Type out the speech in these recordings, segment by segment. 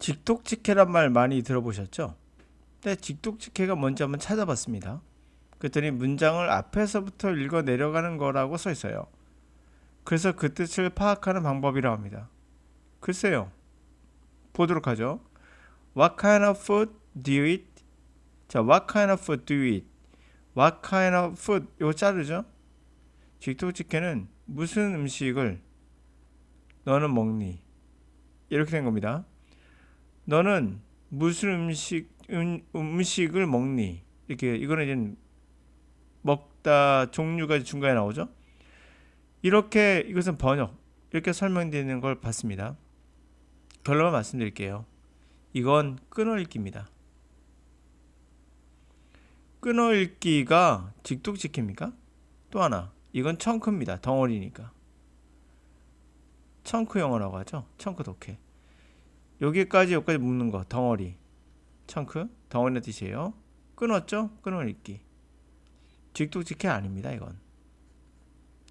직독직해란 말 많이 들어보셨죠? 근데 직독직해가 뭔지 한번 찾아봤습니다. 그랬더니 문장을 앞에서부터 읽어 내려가는 거라고 써 있어요. 그래서 그 뜻을 파악하는 방법이라고 합니다. 글쎄요. 보도록 하죠. What kind of food do you eat? 자, what kind of food do you eat? What kind of food? 이거 자르죠? 직독직해는 무슨 음식을 너는 먹니? 이렇게 된 겁니다. 너는 무슨 음식을 먹니? 이렇게 이거는 이제 먹다 종류가 중간에 나오죠. 이렇게 이것은 번역 이렇게 설명되는 걸 봤습니다. 결론을 말씀드릴게요. 이건 끊어읽기입니다. 끊어읽기가 직독직해입니까? 또 하나 이건 청크입니다. 덩어리니까. 청크 영어라고 하죠. 청크 독해. 여기까지 묶는 거 덩어리. 청크 덩어리의 뜻이에요. 끊었죠? 끊어읽기. 직독직해 아닙니다.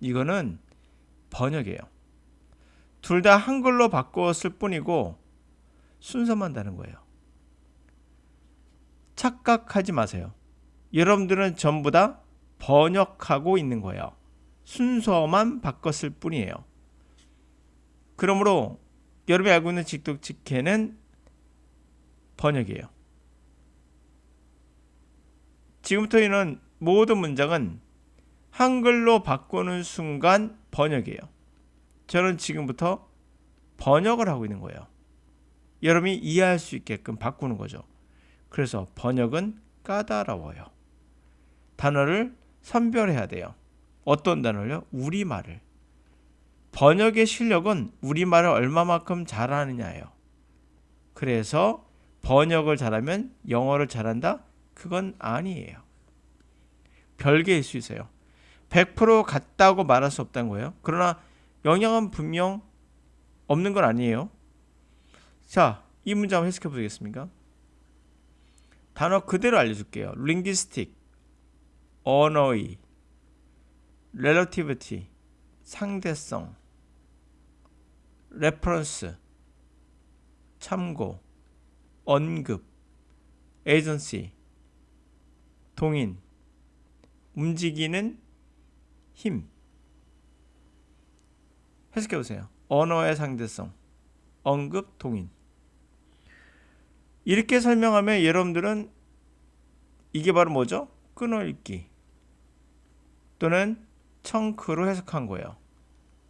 이거는 번역이에요. 둘 다 한글로 바꿨을 뿐이고 순서만 다른 거예요. 착각하지 마세요. 여러분들은 전부 다 번역하고 있는 거예요. 순서만 바꿨을 뿐이에요. 그러므로 여러분이 알고 있는 직독직해는 번역이에요. 지금부터 있는 모든 문장은 한글로 바꾸는 순간 번역이에요. 저는 지금부터 번역을 하고 있는 거예요. 여러분이 이해할 수 있게끔 바꾸는 거죠. 그래서 번역은 까다로워요. 단어를 선별해야 돼요. 어떤 단어를요? 우리말을. 번역의 실력은 우리말을 얼마만큼 잘하느냐예요. 그래서 번역을 잘하면 영어를 잘한다? 그건 아니에요. 별개일 수 있어요. 100% 같다고 말할 수 없다는 거예요. 그러나 영향은 분명 없는 건 아니에요. 자, 이 문장 한번 해석해 보겠습니까? 단어 그대로 알려줄게요. linguistic, 언어의, relativity, 상대성, reference, 참고, 언급, agency, 동인, 움직이는 힘. 해석해 보세요. 언어의 상대성, 언급, 동인. 이렇게 설명하면 여러분들은 이게 바로 뭐죠? 끊어읽기 또는 청크로 해석한 거예요.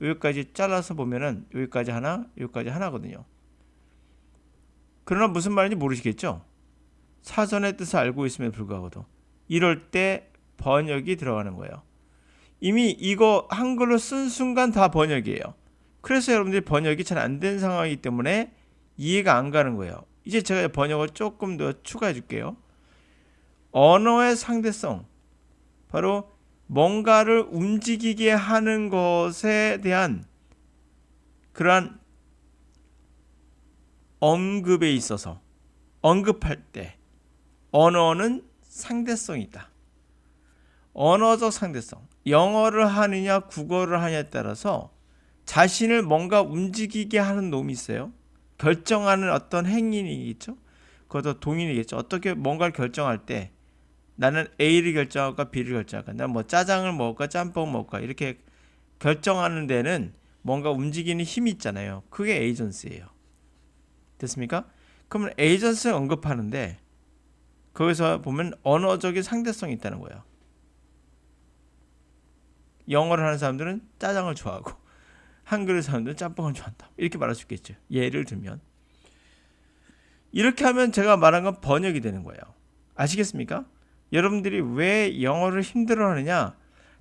여기까지 잘라서 보면은 여기까지 하나, 여기까지 하나거든요. 그러나 무슨 말인지 모르시겠죠? 사전의 뜻을 알고 있음에도 불구하고도 이럴 때 번역이 들어가는 거예요. 이미 이거 한글로 쓴 순간 다 번역이에요. 그래서 여러분들이 번역이 잘 안 된 상황이기 때문에 이해가 안 가는 거예요. 이제 제가 번역을 조금 더 추가해 줄게요. 언어의 상대성, 바로 뭔가를 움직이게 하는 것에 대한 그러한 언급에 있어서 언급할 때 언어는 상대성이 있다. 언어적 상대성, 영어를 하느냐 국어를 하느냐에 따라서 자신을 뭔가 움직이게 하는 놈이 있어요. 결정하는 어떤 행위이겠죠. 그것도 동인이겠죠. 어떻게 뭔가를 결정할 때 나는 A를 결정할까 B를 결정할까, 나는 뭐 짜장을 먹을까 짬뽕을 먹을까 이렇게 결정하는 데는 뭔가 움직이는 힘이 있잖아요. 그게 에이전스예요. 됐습니까? 그러면 에이전스를 언급하는데 거기서 보면 언어적인 상대성이 있다는 거예요. 영어를 하는 사람들은 짜장을 좋아하고 한글을 사람들은 짬뽕을 좋아한다. 이렇게 말할 수 있겠죠. 예를 들면 이렇게 하면 제가 말한 건 번역이 되는 거예요. 아시겠습니까? 여러분들이 왜 영어를 힘들어하느냐?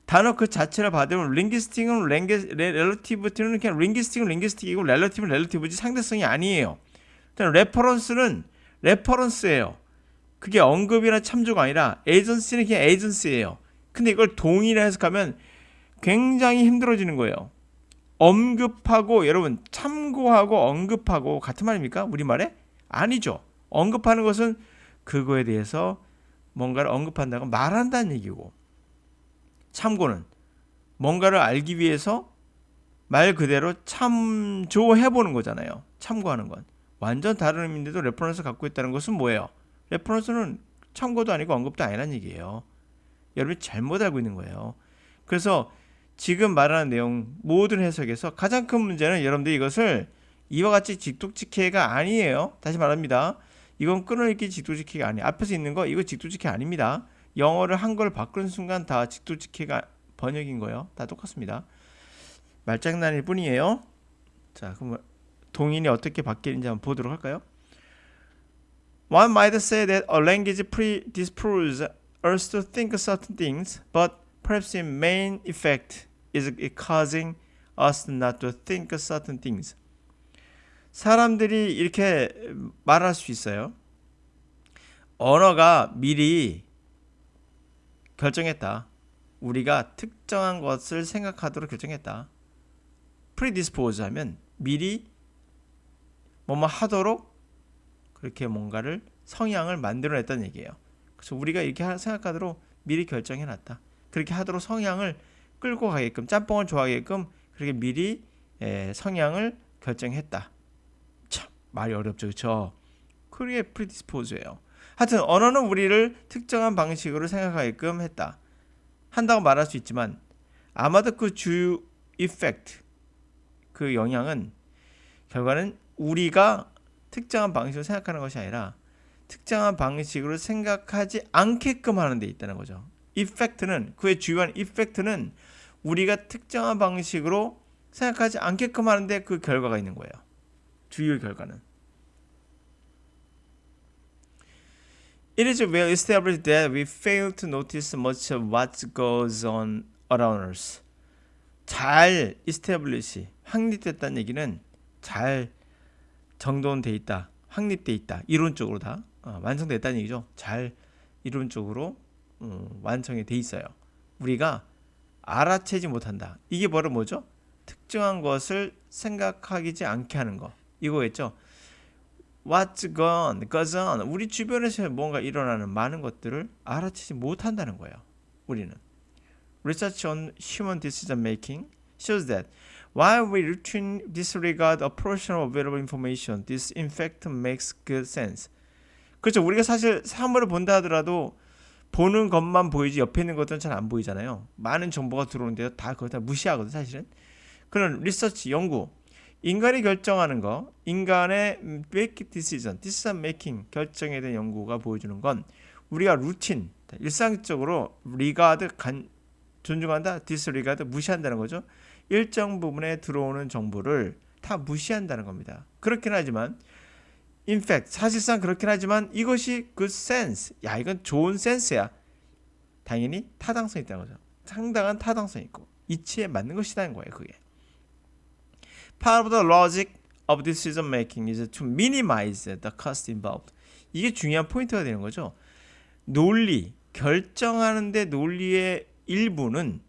단어 그 자체를 받으면 linguistic은 relativity는 그냥 linguistic은 linguistic이고 relative는 relative지 상대성이 아니에요. reference는 reference예요. 그게 언급이나 참조가 아니라 agency는 그냥 agency예요. 근데 이걸 동의를 해석하면 굉장히 힘들어지는 거예요. 언급하고 여러분 참고하고 언급하고 같은 말입니까? 우리말에? 아니죠. 언급하는 것은 그거에 대해서 뭔가를 언급한다고 말한다는 얘기고, 참고는 뭔가를 알기 위해서 말 그대로 참조해보는 거잖아요. 참고하는 건. 완전 다른 의미인데도 레퍼런스 갖고 있다는 것은 뭐예요? 레퍼런스는 참고도 아니고 언급도 아니란 얘기예요. 여러분이 잘못 알고 있는 거예요. 그래서 지금 말하는 내용 모든 해석에서 가장 큰 문제는 여러분들이 이것을 이와 같이 직독직해가 아니에요. 다시 말합니다. 이건 끊어읽기 직독직해가 아니에요. 앞에서 있는 거 이거 직독직해 아닙니다. 영어를 한글을 바꾸는 순간 다 직독직해가 번역인 거예요. 다 똑같습니다. 말장난일 뿐이에요. 자, 그럼 동인이 어떻게 바뀌는지 한번 보도록 할까요? One might say that a language predisposes us to think certain things, but perhaps its main effect is causing us not to think certain things. 사람들이 이렇게 말할 수 있어요. 언어가 미리 결정했다. 우리가 특정한 것을 생각하도록 결정했다. predispose 하면 미리 뭐뭐 하도록 그렇게 뭔가를 성향을 만들어냈다는 얘기예요. 그래서 우리가 이렇게 생각하도록 미리 결정해놨다. 그렇게 하도록 성향을 끌고 가게끔 짬뽕을 좋아하게끔 그렇게 미리 성향을 결정했다. 참 말이 어렵죠, 그렇죠? 그게 predispose예요. 하여튼 언어는 우리를 특정한 방식으로 생각하게끔 했다. 한다고 말할 수 있지만 아마도 그 주요 effect, 그 영향은 결과는 우리가 특정한 방식으로 생각하는 것이 아니라 특정한 방식으로 생각하지 않게끔 하는 데 있다는 거죠. effect는 그의 주요한 effect는 우리가 특정한 방식으로 생각하지 않게끔 하는데 그 결과가 있는 거예요. 주요 결과는. It is well established that we fail to notice much of what goes on around us. 잘 establish, 확립됐다는 얘기는 잘 정돈돼 있다, 확립돼 있다, 이론적으로 다 완성됐다는 얘기죠. 잘 이론적으로 완성이 돼 있어요. 우리가 알아채지 못한다. 이게 바로 뭐죠? 특정한 것을 생각하지 않게 하는 거. 이거겠죠. What's goes on. 우리 주변에서 뭔가 일어나는 많은 것들을 알아채지 못한다는 거예요. 우리는. Research on human decision making shows that while we routinely disregard a portion of available information, this in fact makes good sense. 그렇죠. 우리가 사실 사물을 본다 하더라도 보는 것만 보이지 옆에 있는 것들은 잘 안 보이잖아요. 많은 정보가 들어오는데요. 다 그걸 다 무시하거든 사실은. 그런 리서치, 연구, 인간이 결정하는 거, 인간의 make decision making 결정에 대한 연구가 보여주는 건 우리가 루틴, 일상적으로 regard, 존중한다, disregard, 무시한다는 거죠. 일정 부분에 들어오는 정보를 다 무시한다는 겁니다. 그렇긴 하지만 in fact, 사실상 그렇긴 하지만 이것이 good sense, 야 이건 좋은 센스야. 당연히 타당성이 있다는 거죠. 상당한 타당성이 있고 이치에 맞는 것이라는 거예요. 그게. Part of the logic of decision making is to minimize the cost involved. 이게 중요한 포인트가 되는 거죠. 논리, 결정하는데 논리의 일부는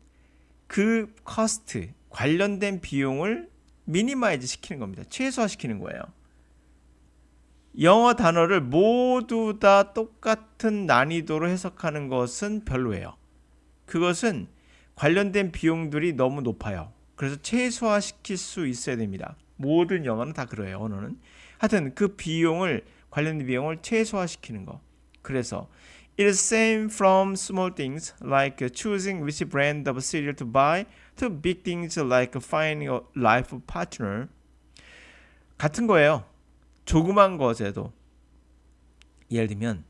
그 cost, 관련된 비용을 미니마이즈 시키는 겁니다. 최소화시키는 거예요. 영어 단어를 모두 다 똑같은 난이도로 해석하는 것은 별로예요. 그것은 관련된 비용들이 너무 높아요. 그래서 최소화시킬 수 있어야 됩니다. 모든 영어는 다 그래요. 언어는. 하여튼 그 비용을 관련된 비용을 최소화시키는 거. 그래서 it is same from small things like choosing which brand of cereal to buy to big things like finding a life partner. 같은 거예요. 조그만 것에도 예를 들면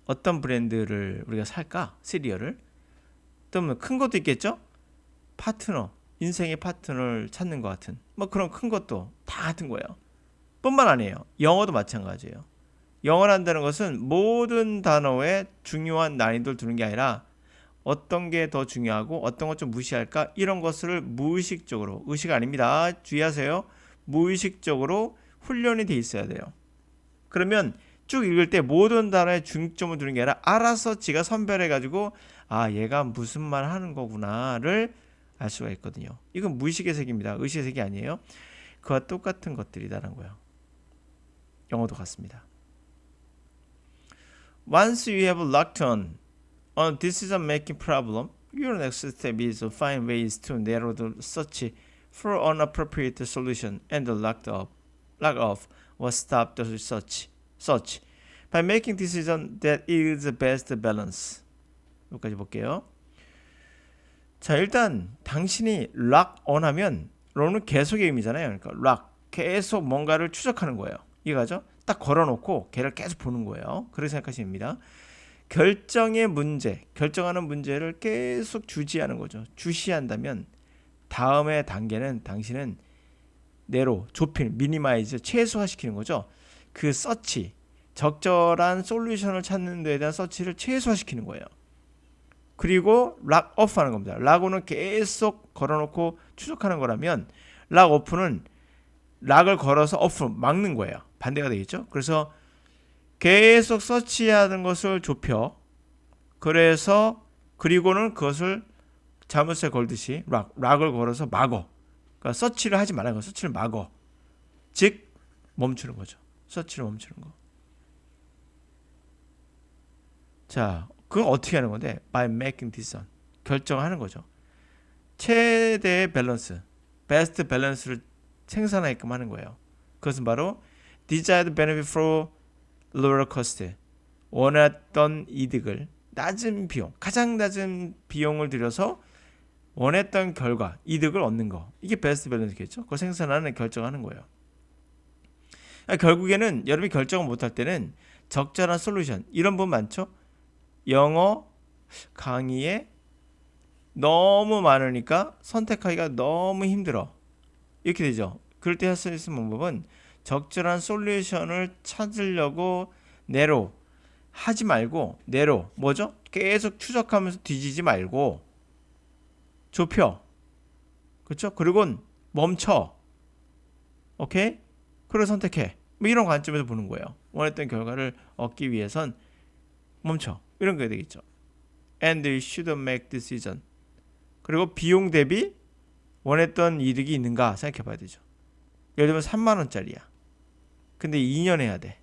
어떤 브랜드를 우리가 살까? 시리얼을. 또 큰 것도 있겠죠? 파트너, 인생의 파트너를 찾는 것 같은 뭐 그런 큰 것도 다 같은 거예요. 뿐만 아니에요. 영어도 마찬가지예요. 영어를 한다는 것은 모든 단어에 중요한 난이도를 두는 게 아니라 어떤 게 더 중요하고 어떤 것 좀 무시할까? 이런 것을 무의식적으로, 의식 아닙니다. 주의하세요. 무의식적으로 훈련이 돼 있어야 돼요. 그러면 쭉 읽을 때 모든 단어에 중점을 두는 게 아니라 알아서 지가 선별해가지고 아 얘가 무슨 말 하는 거구나를 알 수가 있거든요. 이건 무의식의 세계입니다. 의식의 세계 아니에요. 그와 똑같은 것들이다라는 거예요. 영어도 같습니다. Once you have locked on a decision-making problem, your next step is to find ways to narrow the search for an appropriate solution and lock up. lack of, or stop the search by making decision that is the best balance. 여기까지 볼게요. 자, 일단 당신이 lock on 하면 론은 계속의 의미잖아요. 그러니까 lock, 계속 뭔가를 추적하는 거예요. 이해가죠? 딱 걸어놓고 걔를 계속 보는 거예요. 그렇게 생각하시면 됩니다. 결정의 문제, 결정하는 문제를 계속 주지하는 거죠. 주시한다면 다음의 단계는 당신은 내로 좁히는, 미니마이즈, 최소화시키는 거죠. 그 서치, 적절한 솔루션을 찾는 데에 대한 서치를 최소화시키는 거예요. 그리고 락 오프 하는 겁니다. 락오는 계속 걸어놓고 추적하는 거라면 락 오프는 락을 걸어서 오프 막는 거예요. 반대가 되겠죠. 그래서 계속 서치하는 것을 좁혀. 그래서 그리고는 그것을 자물쇠 걸듯이 락을 걸어서 막어. 그러니까 서치를 하지 말라는 거. 서치를 막어. 즉 멈추는 거죠. 서치를 멈추는 거. 자, 그건 어떻게 하는 건데? By making decision. 결정하는 거죠. 최대의 밸런스, 베스트 밸런스를 생산하게끔 하는 거예요. 그것은 바로 desired benefit for lower cost. 원했던 이득을 낮은 비용, 가장 낮은 비용을 들여서 원했던 결과, 이득을 얻는 거. 이게 베스트 밸런스겠죠. 그걸 생산하는, 결정하는 거예요. 결국에는 여러분이 결정을 못할 때는 적절한 솔루션, 이런 부분 많죠. 영어 강의에 너무 많으니까 선택하기가 너무 힘들어. 이렇게 되죠. 그럴 때 할 수 있는 방법은 적절한 솔루션을 찾으려고 내로 하지 말고, 내로 뭐죠? 계속 추적하면서 뒤지지 말고 좁혀. 그렇죠? 그리고 멈춰. 오케이? 그걸 선택해. 뭐 이런 관점에서 보는 거예요. 원했던 결과를 얻기 위해선 멈춰. 이런 게 되겠죠. And you should make decision. 그리고 비용 대비 원했던 이득이 있는가 생각해 봐야 되죠. 예를 들면 3만 원짜리야. 근데 2년 해야 돼.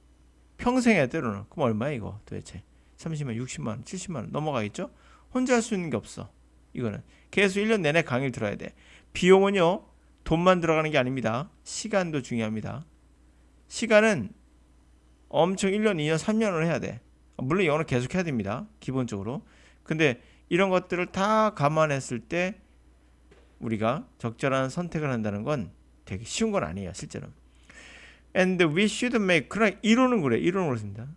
평생 해야 돼. 그럼 얼마야 이거 도대체? 30만, 60만 원, 70만 원 넘어가겠죠? 혼자 할 수 있는 게 없어. 이거는 계속 1년 내내 강의를 들어야 돼. 비용은요, 돈만 들어가는 게 아닙니다. 시간도 중요합니다. 시간은 엄청 1년, 2년, 3년을 해야 돼. 물론 영어는 계속 해야 됩니다. 기본적으로. 근데 이런 것들을 다 감안했을 때 우리가 적절한 선택을 한다는 건 되게 쉬운 건 아니에요. 실제로. And we should make, 그러나 이론은 그래. 이론으로 씁니다.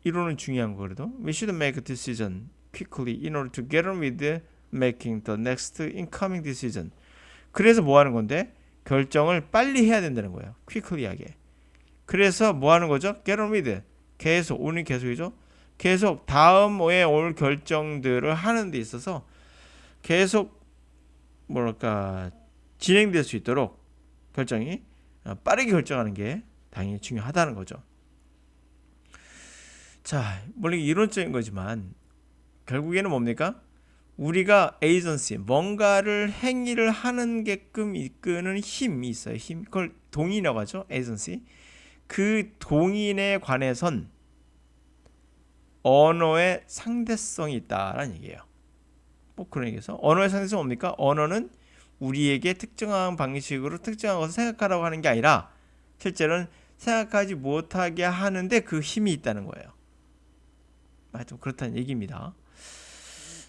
이론은 중요한 거 그래도. We should make a decision quickly in order to get on with making the next incoming decision. 그래서 뭐 하는 건데? 결정을 빨리 해야 된다는 거예요. quickly 하게. 그래서 뭐 하는 거죠? get on with. 계속, 오늘 계속이죠. 계속 다음에 올 결정들을 하는 데 있어서 계속 뭐랄까 진행될 수 있도록 결정이 빠르게 결정하는 게 당연히 중요하다는 거죠. 자, 물론 이론적인 거지만 결국에는 뭡니까? 우리가 에이전시, 뭔가를 행위를 하는 게끔 이끄는 힘이 있어요. 힘. 그걸 동인이라고 하죠. 에이전시. 그 동인에 관해선 언어의 상대성이 있다라는 얘기예요. 뭐 그런 얘기에서 언어의 상대성은 뭡니까? 언어는 우리에게 특정한 방식으로 특정한 것을 생각하라고 하는 게 아니라 실제로는 생각하지 못하게 하는데 그 힘이 있다는 거예요. 하여튼 그렇다는 얘기입니다.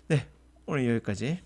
네, 오늘 여기까지.